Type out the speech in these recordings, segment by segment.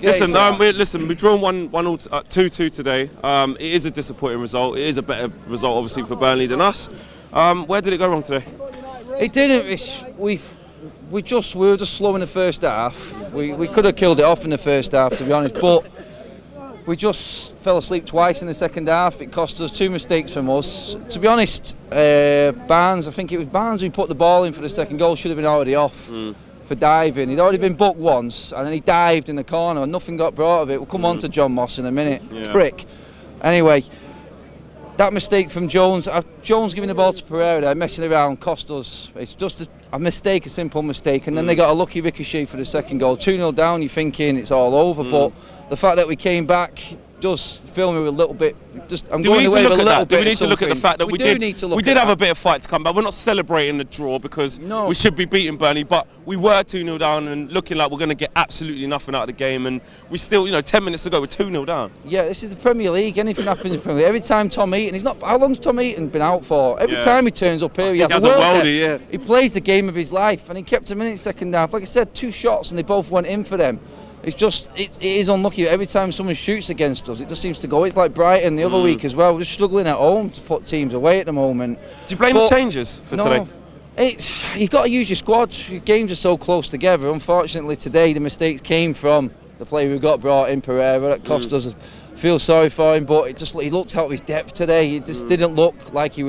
Listen, we've drawn 2-2 today. It is a disappointing result. It is a better result, obviously, for Burnley than us. Where did it go wrong today? It didn't. We were just slow in the first half. We could have killed it off in the first half, to be honest, but we just fell asleep twice in the second half. It cost us 2 mistakes from us. To be honest, Barnes, I think it was Barnes who put the ball in for the second goal, should have been already off for diving. He'd already been booked once, and then he dived in the corner and nothing got brought of it. We'll come on to John Moss in a minute. Prick. Anyway, that mistake from Jones, Jones giving the ball to Pereira there, messing around, cost us. It's just a mistake, a simple mistake, and then they got a lucky ricochet for the second goal. 2-0 down, you're thinking it's all over, but the fact that we came back does fill me with a little bit. I'm going away with a little bit. Do we need to look at the fact that we did have a bit of fight to come back? We're not celebrating the draw because we should be beating Burnley, but we were 2-0 down and looking like we're going to get absolutely nothing out of the game, and we still, 10 minutes ago, we're 2-0 down. Yeah, this is the Premier League. Anything happens in the Premier League. Every time Tom Eaton, how long's Tom Eaton been out for? Every time he turns up here, he has a worldie. He plays the game of his life, and he kept him in the second half. Like I said, 2 shots, and they both went in for them. It's just, it is unlucky. Every time someone shoots against us, it just seems to go. It's like Brighton the other week as well. We're just struggling at home to put teams away at the moment. Do you blame the changes for today? You've got to use your squad. Your games are so close together. Unfortunately, today the mistakes came from the player who got brought in, Pereira. That cost us. I feel sorry for him, but he looked out of his depth today. It just didn't look like he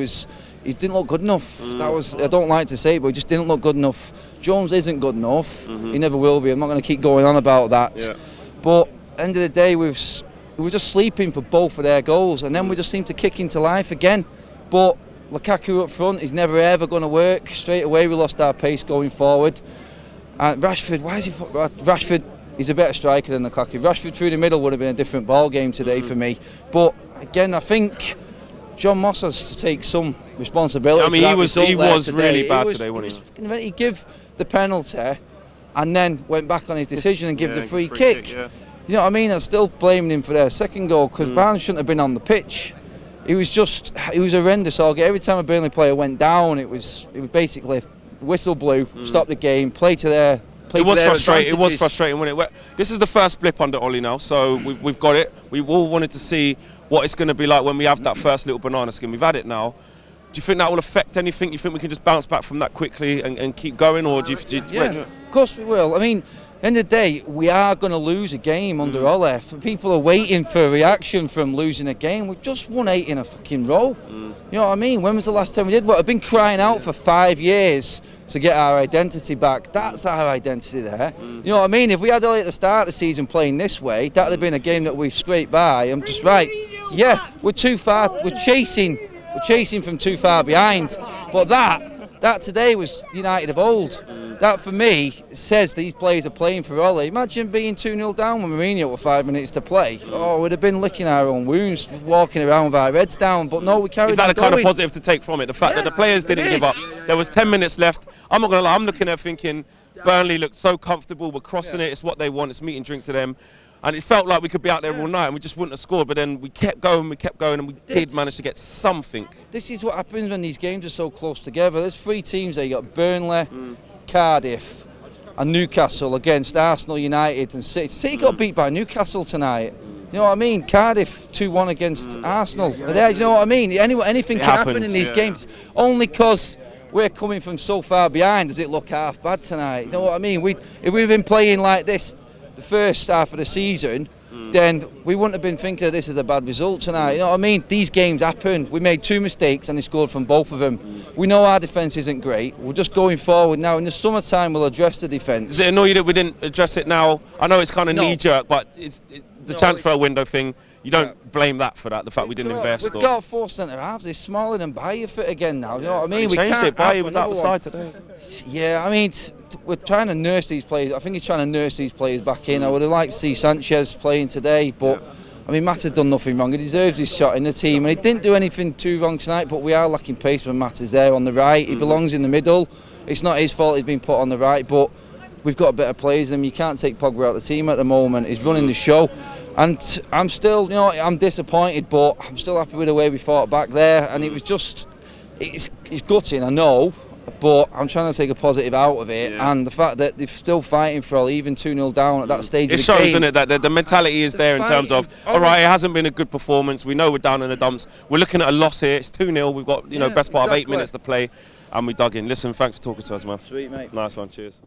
didn't look good enough. I don't like to say it, but he just didn't look good enough. Jones isn't good enough. He never will be. I'm not going to keep going on about that. But at the end of the day, we were just sleeping for both of their goals, and then we just seemed to kick into life again. But Lukaku up front is never ever going to work. Straight away, we lost our pace going forward. And Rashford, Rashford, he's a better striker than Lukaku. Rashford through the middle would have been a different ball game today for me. But again, I think John Moss has to take some responsibility. I mean, he was really bad today, wasn't he? He gave the penalty and then went back on his decision and gave the free kick. You know what I mean? I'm still blaming him for their second goal because Barnes shouldn't have been on the pitch. He was horrendous all game. Every time a Burnley player went down, it was basically whistle blew, stop the game, play to their. It was frustrating. It was frustrating when it. This is the first blip under Ollie now, so we've got it. We all wanted to see what it's going to be like when we have that first little banana skin. We've had it now. Do you think that will affect anything? You think we can just bounce back from that quickly and keep going, or do you? Yeah, of course we will. I mean, at the end of the day, we are going to lose a game under Ollie. People are waiting for a reaction from losing a game. We've just won 8 in a fucking row. You know what I mean? When was the last time we did? I've been crying out for 5 years to get our identity back. That's our identity there. You know what I mean? If we had Ollie at the start of the season playing this way, that would have been a game that we've scraped by. I'm just right. Yeah, we're too far. We're chasing from too far behind. But that today was United of old. That for me says these players are playing for Ollie. Imagine being 2-0 down with Mourinho with 5 minutes to play. Oh, we'd have been licking our own wounds, walking around with our heads down. But no, we carried on. Is that a kind of positive to take from it? The fact that the players didn't give up. There was 10 minutes left. I'm not going to lie. I'm looking at it thinking Burnley looked so comfortable. We're crossing it. It's what they want. It's meat and drink to them. And it felt like we could be out there all night and we just wouldn't have scored. But then we kept going, and we did manage to get something. This is what happens when these games are so close together. There's 3 teams there. You got Burnley, Cardiff, and Newcastle against Arsenal, United, and City. City got beat by Newcastle tonight. You know what I mean? Cardiff 2-1 against Arsenal. There, you know what I mean? Anything can happen in these games. Only because we're coming from so far behind does it look half bad tonight. You know what I mean? If we'd been playing like this the first half of the season, then we wouldn't have been thinking of this as a bad result tonight. You know what I mean? These games happen. We made 2 mistakes and they scored from both of them. We know our defence isn't great. We're just going forward now. In the summertime, we'll address the defence. Does it annoy you that we didn't address it now? I know it's kind of knee-jerk, but it's the transfer window thing. You don't blame that for that, the fact we didn't invest. We've got 4 centre-halves. They're smaller than Bayer fit again now. You know what I mean? We changed it. Bayer was outside today. Yeah, I mean, we're trying to nurse these players. I think he's trying to nurse these players back in. I would have liked to see Sanchez playing today, but I mean, Matt has done nothing wrong. He deserves his shot in the team, and he didn't do anything too wrong tonight, but we are lacking pace when Matt is there on the right. He belongs in the middle. It's not his fault he's been put on the right, but we've got better players than him. You can't take Pogba out of the team at the moment. He's running the show. And I'm still, I'm disappointed, but I'm still happy with the way we fought back there. And it was just, it's gutting, I know. But I'm trying to take a positive out of it, and the fact that they're still fighting for even 2-0 down at that stage of the game. It shows, isn't it, that the mentality is there in terms of, all right, it hasn't been a good performance. We know we're down in the dumps. We're looking at a loss here. It's 2-0. We've got, best part of 8 minutes to play, and we dug in. Listen, thanks for talking to us, man. Sweet, mate. Nice one. Cheers.